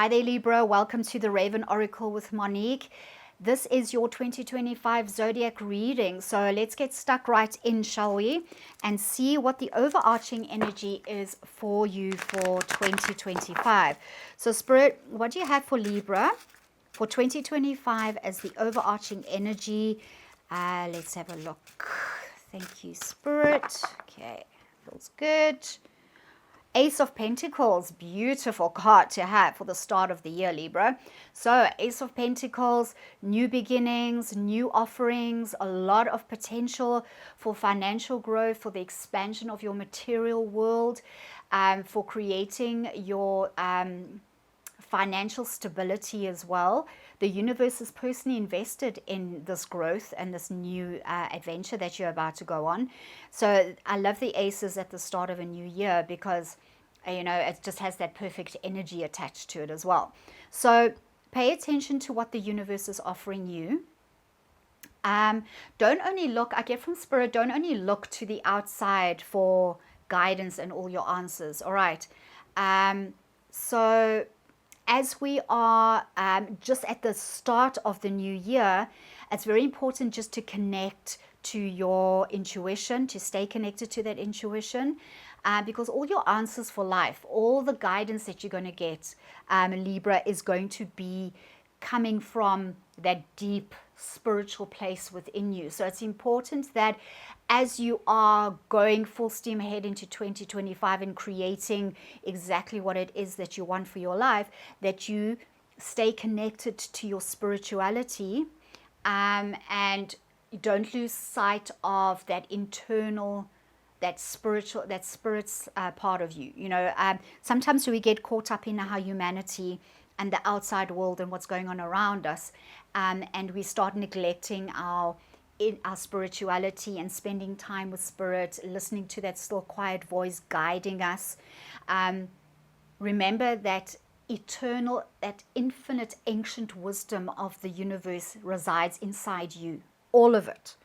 Hi there, Libra. Welcome to the Raven Oracle with Monique. This is your 2025 zodiac reading. So let's get stuck right in, shall we? And see what the overarching energy is for you for 2025. So Spirit, what do you have for Libra for 2025 as the overarching energy? Let's have a look. Thank you, Spirit. Okay, feels good. Ace of Pentacles, beautiful card to have for the start of the year, Libra. So Ace of Pentacles, new beginnings, new offerings, a lot of potential for financial growth, for the expansion of your material world, for creating your financial stability as well. The universe is personally invested in this growth and this new adventure that you're about to go on. So I love the aces at the start of a new year because, you know, it just has that perfect energy attached to it as well. So pay attention to what the universe is offering you. Don't only look, I get from Spirit, don't only look to the outside for guidance and all your answers. All right. So as we are just at the start of the new year, it's very important just to connect to your intuition, to stay connected to that intuition, because all your answers for life, all the guidance that you're going to get, Libra, is going to be coming from that deep spiritual place within you. So it's important that as you are going full steam ahead into 2025 and creating exactly what it is that you want for your life, that you stay connected to your spirituality, and don't lose sight of that internal, that spirit's part of you. You know, sometimes we get caught up in our humanity and the outside world and what's going on around us, and we start neglecting our spirituality and spending time with Spirit, listening to that still quiet voice guiding us. Remember that eternal, that infinite ancient wisdom of the universe resides inside you, all of it.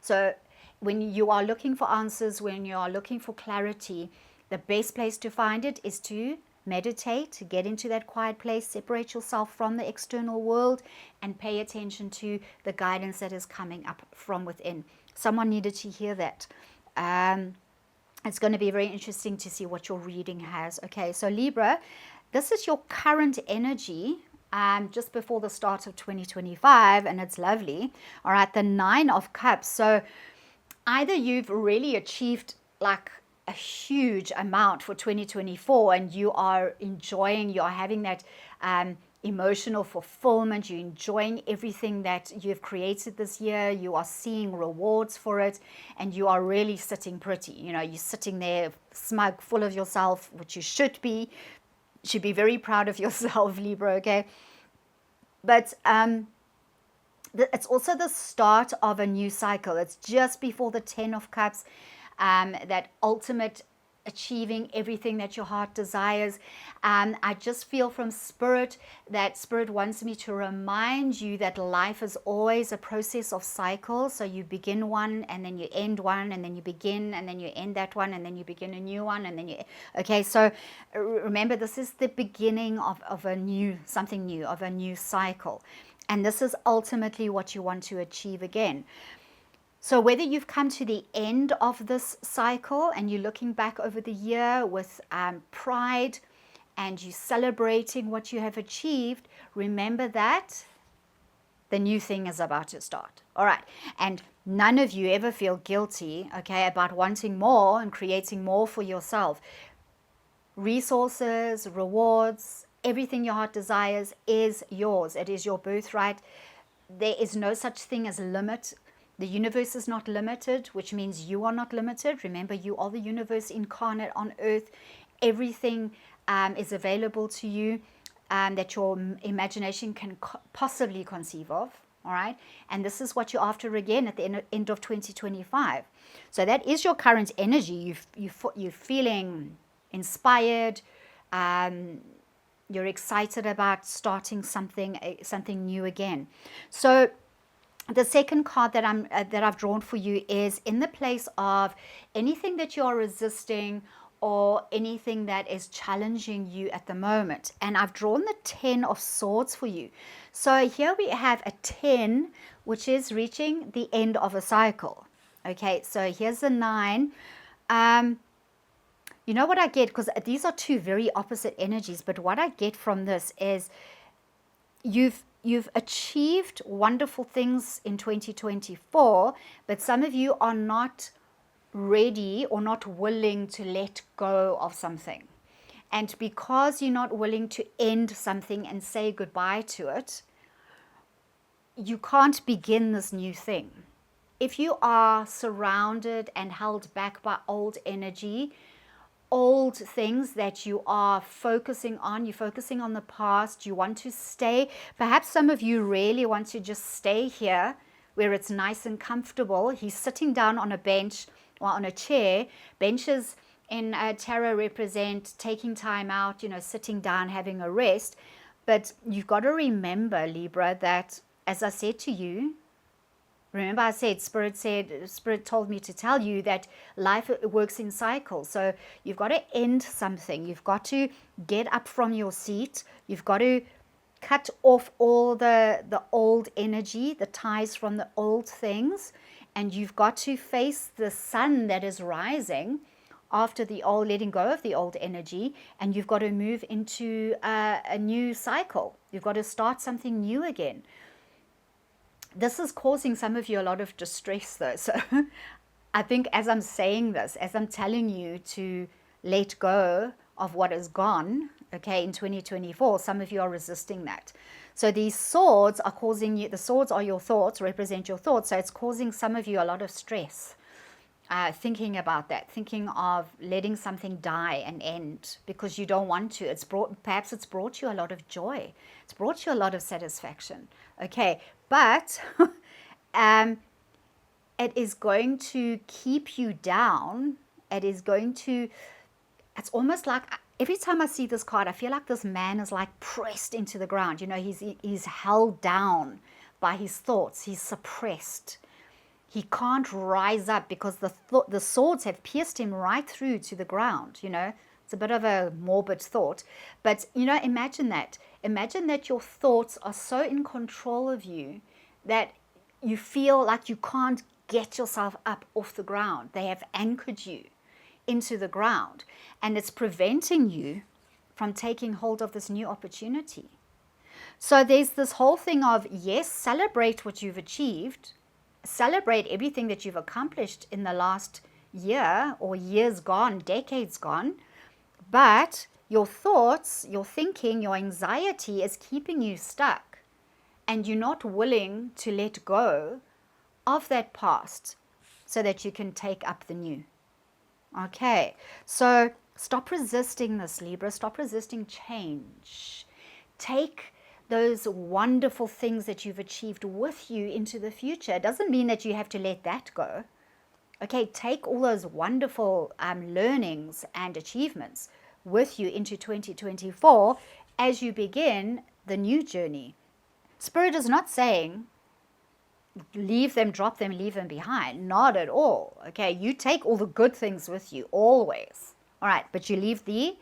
So when you are looking for answers, when you are looking for clarity, the best place to find it is to meditate, get into that quiet place, separate yourself from the external world, and pay attention to the guidance that is coming up from within. Someone needed to hear that. It's going to be very interesting to see what your reading has. Okay, so Libra, this is your current energy just before the start of 2025, and it's lovely. All right, the Nine of Cups. So either you've really achieved like a huge amount for 2024 and you are enjoying, you are having that emotional fulfillment, you're enjoying everything that you've created this year, you are seeing rewards for it, and you are really sitting pretty. You know, you're sitting there smug, full of yourself, which you should be. You should be very proud of yourself, Libra, okay? But it's also the start of a new cycle. It's just before the 10 of Cups, that ultimate achieving everything that your heart desires. I just feel from Spirit that Spirit wants me to remind you that life is always a process of cycles. So you begin one and then you end one, and then you begin and then you end that one, and then you begin a new one, and then you, okay, so remember, this is the beginning of a new, something new, of a new cycle. And this is ultimately what you want to achieve again. So whether you've come to the end of this cycle and you're looking back over the year with pride and you're celebrating what you have achieved, remember that the new thing is about to start. All right. And none of you ever feel guilty, okay, about wanting more and creating more for yourself. Resources, rewards, everything your heart desires is yours. It is your birthright. There is no such thing as limit. The universe is not limited, which means you are not limited. Remember, you are the universe incarnate on earth. Everything is available to you that your imagination can possibly conceive of. All right. And this is what you're after again at the end of 2025. So that is your current energy. You're feeling inspired. You're excited about starting something new again. So the second card that I've drawn for you is in the place of anything that you are resisting or anything that is challenging you at the moment. And I've drawn the 10 of Swords for you. So here we have a 10, which is reaching the end of a cycle. Okay, so here's the 9. You know what I get? Because these are two very opposite energies, but what I get from this is you've achieved wonderful things in 2024, but some of you are not ready or not willing to let go of something. And because you're not willing to end something and say goodbye to it, you can't begin this new thing. If you are surrounded and held back by old energy, old things that you are focusing on, you're focusing on the past, you want to stay, perhaps some of you really want to just stay here where it's nice and comfortable. He's sitting down on a bench or on a chair. Benches in tarot represent taking time out, sitting down, having a rest. But you've got to remember, Libra, that as I said to you, remember I said, Spirit told me to tell you that life works in cycles. So you've got to end something. You've got to get up from your seat. You've got to cut off all the old energy, the ties from the old things. And you've got to face the sun that is rising after the old, letting go of the old energy. And you've got to move into a new cycle. You've got to start something new again. This is causing some of you a lot of distress, though. So I think as I'm saying this, as I'm telling you to let go of what is gone, okay, in 2024, some of you are resisting that. So these swords are causing you, the swords are your thoughts, represent your thoughts. So it's causing some of you a lot of stress, thinking about that, thinking of letting something die and end because you don't want to. Perhaps it's brought you a lot of joy. It's brought you a lot of satisfaction. Okay, but it is going to keep you down. It's almost like every time I see this card, I feel like this man is like pressed into the ground. He's held down by his thoughts. He's suppressed. He can't rise up because the swords have pierced him right through to the ground. It's a bit of a morbid thought. But, imagine that. Imagine that your thoughts are so in control of you that you feel like you can't get yourself up off the ground. They have anchored you into the ground, and it's preventing you from taking hold of this new opportunity. So there's this whole thing of, yes, celebrate what you've achieved, celebrate everything that you've accomplished in the last year or years gone, decades gone, but your thoughts, your thinking, your anxiety is keeping you stuck, and you're not willing to let go of that past so that you can take up the new. Okay, so stop resisting this, Libra. Stop resisting change. Take those wonderful things that you've achieved with you into the future. It doesn't mean that you have to let that go. Okay, take all those wonderful learnings and achievements with you into 2024 as you begin the new journey. Spirit is not saying leave them, drop them, leave them behind. Not at all. Okay, you take all the good things with you always. All right, but you leave the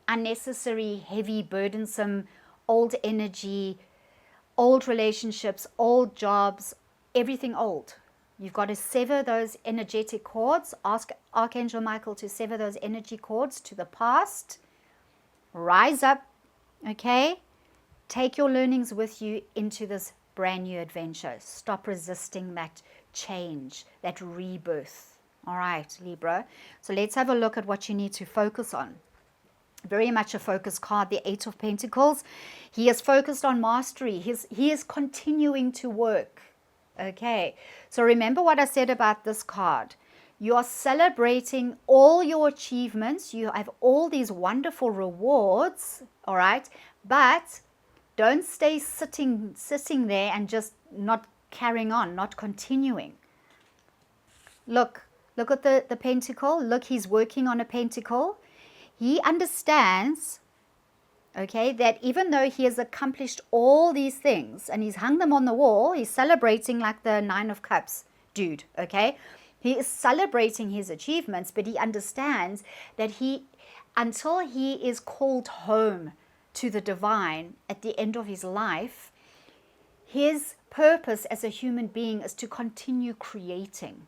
unnecessary, heavy, burdensome, old energy, old relationships, old jobs, everything old. You've got to sever those energetic cords. Ask Archangel Michael to sever those energy cords to the past. Rise up, okay? Take your learnings with you into this brand new adventure. Stop resisting that change, that rebirth. All right, Libra. So let's have a look at what you need to focus on. Very much a focus card, the 8 of Pentacles. He is focused on mastery. He is continuing to work. Okay, so remember what I said about this card. You are celebrating all your achievements. You have all these wonderful rewards, all right? But don't stay sitting there and just not carrying on, not continuing. Look at the pentacle. Look, he's working on a pentacle. He understands, okay, that even though he has accomplished all these things and he's hung them on the wall, he's celebrating like the 9 of Cups dude, okay? He is celebrating his achievements, but he understands that until he is called home to the divine at the end of his life, his purpose as a human being is to continue creating,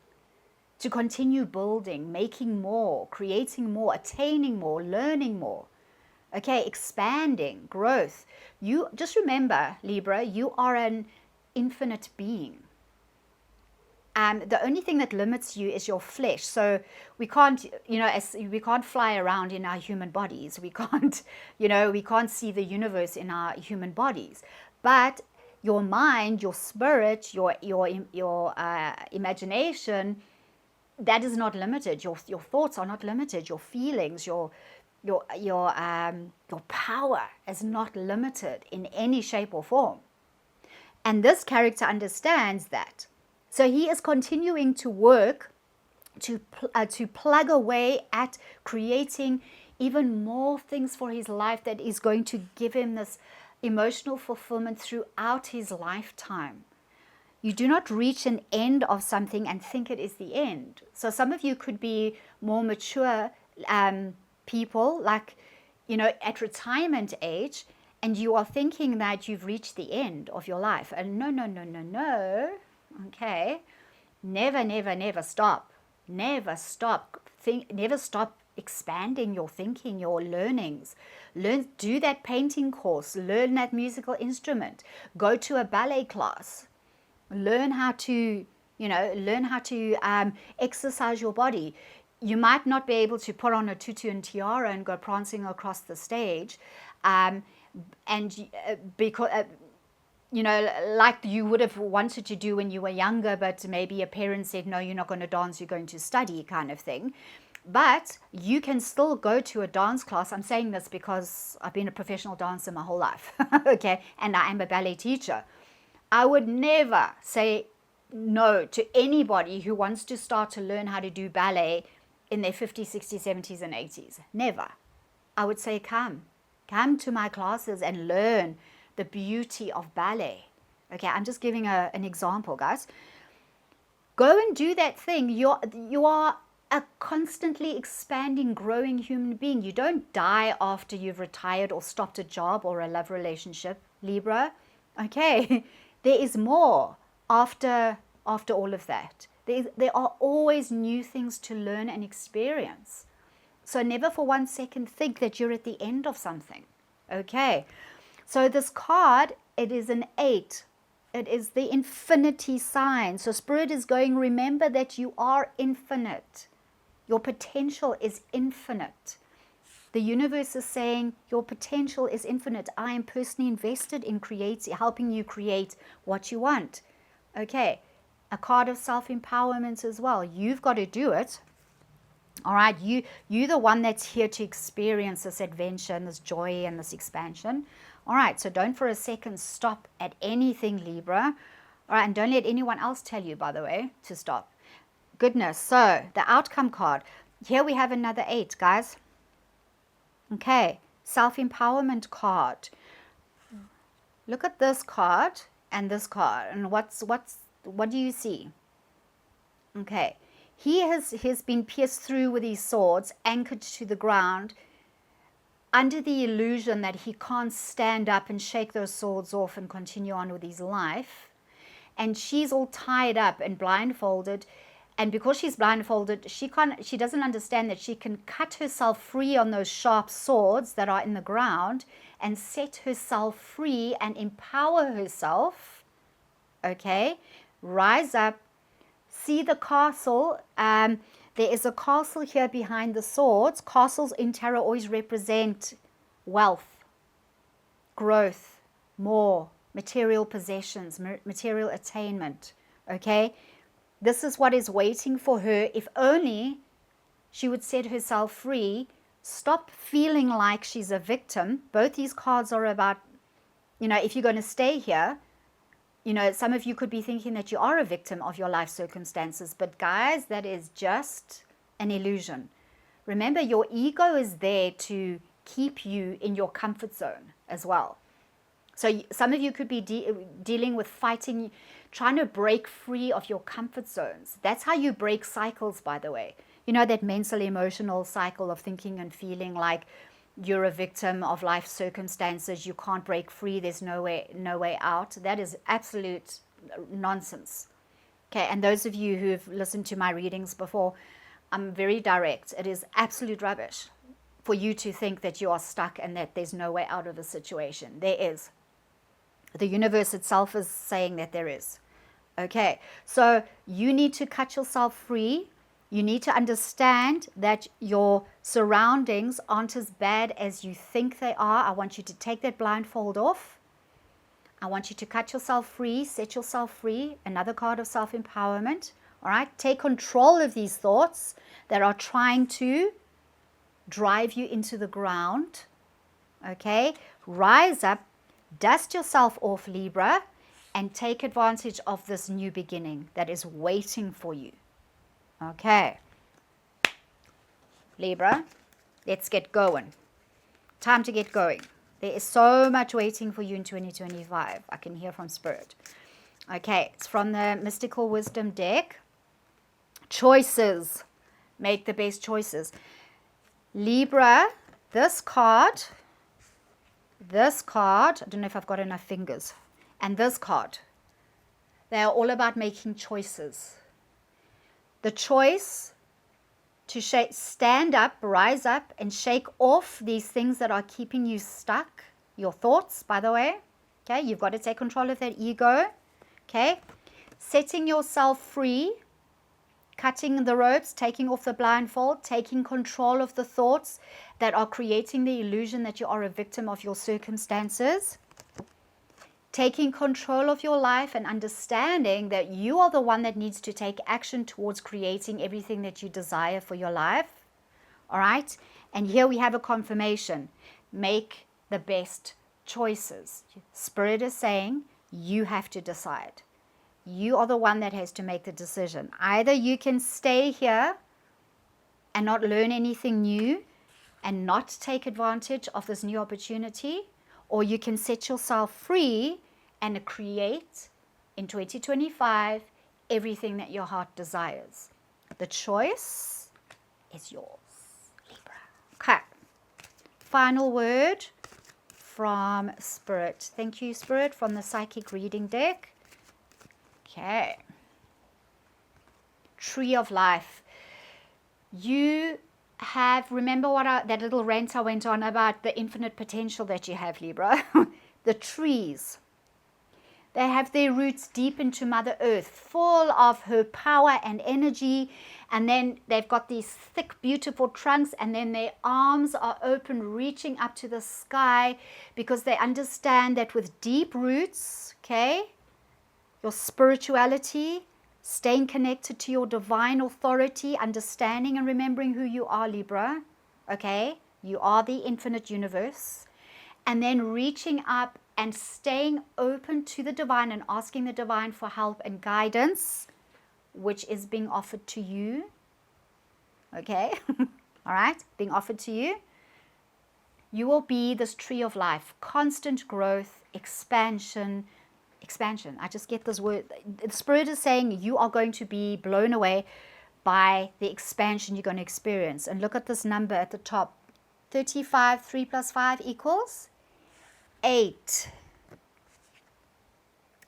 to continue building, making more, creating more, attaining more, learning more. Okay, expanding, growth. You just remember, Libra, you are an infinite being. The only thing that limits you is your flesh. So we can't, we can't fly around in our human bodies. We can't, we can't see the universe in our human bodies. But your mind, your spirit, your imagination, that is not limited. Your thoughts are not limited. Your feelings, your power is not limited in any shape or form. And this character understands that. So he is continuing to work to plug away at creating even more things for his life that is going to give him this emotional fulfillment throughout his lifetime. You do not reach an end of something and think it is the end. So some of you could be more mature people, like, at retirement age, and you are thinking that you've reached the end of your life. And no. Okay, never stop. Never stop. Never stop expanding your thinking, your learnings. Do that painting course. Learn that musical instrument. Go to a ballet class. Learn how to, exercise your body. You might not be able to put on a tutu and tiara and go prancing across the stage, because. Like you would have wanted to do when you were younger, but maybe your parents said, no, you're not going to dance, you're going to study, kind of thing. But you can still go to a dance class. I'm saying this because I've been a professional dancer my whole life, okay? And I am a ballet teacher. I would never say no to anybody who wants to start to learn how to do ballet in their 50s, 60s, 70s, and 80s. Never. I would say, come to my classes and learn the beauty of ballet. Okay, I'm just giving an example, guys. Go and do that thing. You are a constantly expanding, growing human being. You don't die after you've retired or stopped a job or a love relationship, Libra. Okay, there is more after all of that. There are always new things to learn and experience. So never for 1 second think that you're at the end of something. Okay. So this card, it is an 8. It is the infinity sign. So Spirit is going, remember that you are infinite. Your potential is infinite. The universe is saying your potential is infinite. I am personally invested in helping you create what you want. Okay, a card of self-empowerment as well. You've got to do it. All right, you're the one that's here to experience this adventure and this joy and this expansion. All right, so don't for a second stop at anything, Libra. All right, and don't let anyone else tell you, by the way, to stop. Goodness, so the outcome card. Here we have another 8, guys. Okay, self-empowerment card. Look at this card and this card, and what do you see? Okay, he has been pierced through with these swords, anchored to the ground, under the illusion that he can't stand up and shake those swords off and continue on with his life. And she's all tied up and blindfolded. And because she's blindfolded, she doesn't understand that she can cut herself free on those sharp swords that are in the ground and set herself free and empower herself. Okay, rise up, see the castle. There is a castle here behind the swords. Castles in tarot always represent wealth, growth, more, material possessions, material attainment. Okay? This is what is waiting for her. If only she would set herself free, stop feeling like she's a victim. Both these cards are about, if you're going to stay here, some of you could be thinking that you are a victim of your life circumstances. But guys, that is just an illusion. Remember, your ego is there to keep you in your comfort zone as well. So some of you could be dealing with fighting trying to break free of your comfort zones. That's how you break cycles, by the way. You know, that mental, emotional cycle of thinking and feeling like you're a victim of life circumstances. You can't break free. There's no way out. That is absolute nonsense. Okay, and those of you who've listened to my readings before, I'm very direct. It is absolute rubbish for you to think that you are stuck and that there's no way out of a situation. There is. The universe itself is saying that there is. Okay, so you need to cut yourself free. You need to understand that your surroundings aren't as bad as you think they are. I want you to take that blindfold off. I want you to cut yourself free, set yourself free. Another card of self-empowerment. All right, take control of these thoughts that are trying to drive you into the ground. Okay, rise up, dust yourself off, Libra, and take advantage of this new beginning that is waiting for you. Okay, Libra, let's get going. Time to get going. There is so much waiting for you in 2025. I can hear from Spirit. Okay, it's from the Mystical Wisdom deck. Choices. Make the best choices. Libra, this card, I don't know if I've got enough fingers, and this card, they are all about making choices. The choice to stand up, rise up, and shake off these things that are keeping you stuck. Your thoughts, by the way. Okay, you've got to take control of that ego. Okay, setting yourself free, cutting the ropes, taking off the blindfold, taking control of the thoughts that are creating the illusion that you are a victim of your circumstances. Taking control of your life and understanding that you are the one that needs to take action towards creating everything that you desire for your life. All right? And here we have a confirmation. Make the best choices. Spirit is saying you have to decide. You are the one that has to make the decision. Either you can stay here and not learn anything new and not take advantage of this new opportunity, or you can set yourself free and create in 2025 everything that your heart desires. The choice is yours, Libra. Okay. Final word from Spirit. Thank you, Spirit, from the Psychic Reading deck. Okay. Tree of Life. You have, remember what that little rant I went on about the infinite potential that you have, Libra? The trees, they have their roots deep into Mother Earth, full of her power and energy, and then they've got these thick, beautiful trunks, and then their arms are open, reaching up to the sky, because they understand that with deep roots, okay, your spirituality, staying connected to your divine authority, understanding and remembering who you are, Libra, okay? You are the infinite universe. And then reaching up and staying open to the divine and asking the divine for help and guidance, which is being offered to you, okay? All right, being offered to you. You will be this tree of life, constant growth, expansion. I just get this word. The Spirit is saying you are going to be blown away by the expansion you're going to experience. And look at this number at the top. 35, 3 plus 5 equals 8.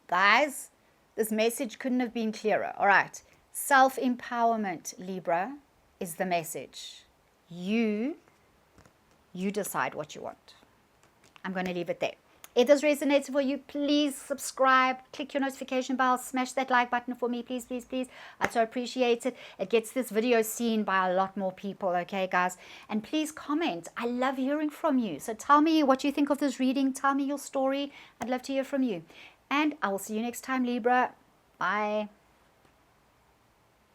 Guys, this message couldn't have been clearer. All right. Self-empowerment, Libra, is the message. You decide what you want. I'm going to leave it there. If this resonates for you, please subscribe, click your notification bell, smash that like button for me, please, please, please. I'd so appreciate it. It gets this video seen by a lot more people, okay, guys? And please comment. I love hearing from you. So tell me what you think of this reading. Tell me your story. I'd love to hear from you. And I will see you next time, Libra. Bye.